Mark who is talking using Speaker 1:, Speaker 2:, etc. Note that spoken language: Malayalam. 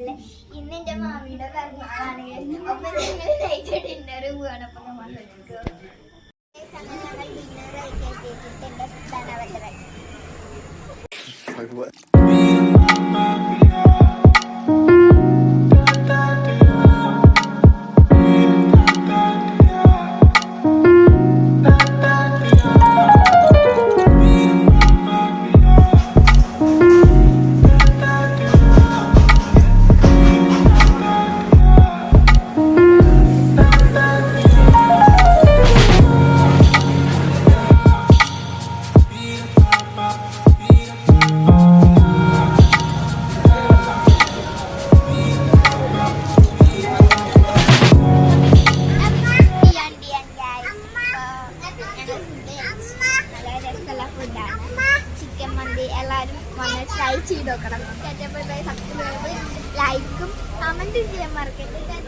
Speaker 1: ചാനലില് ഇന്ന് എന്റെ മാമിയുടെ പിറന്നാളാണ്. അപ്പൊ ഞങ്ങൾ നൈറ്റ് ഡിന്നർ പോവാണ്. അപ്പൊ ഞങ്ങൾ ഡിന്നർ കഴിക്കാൻ കേട്ടിട്ടുണ്ട്. ചിക്കൻ മന്തി എല്ലാവരും വന്ന് ട്രൈ ചെയ്ത് നോക്കണം. സബ്സ്ക്രൈബ് ലൈക്കും കമന്റും ചെയ്യാൻ മറക്കരുത്.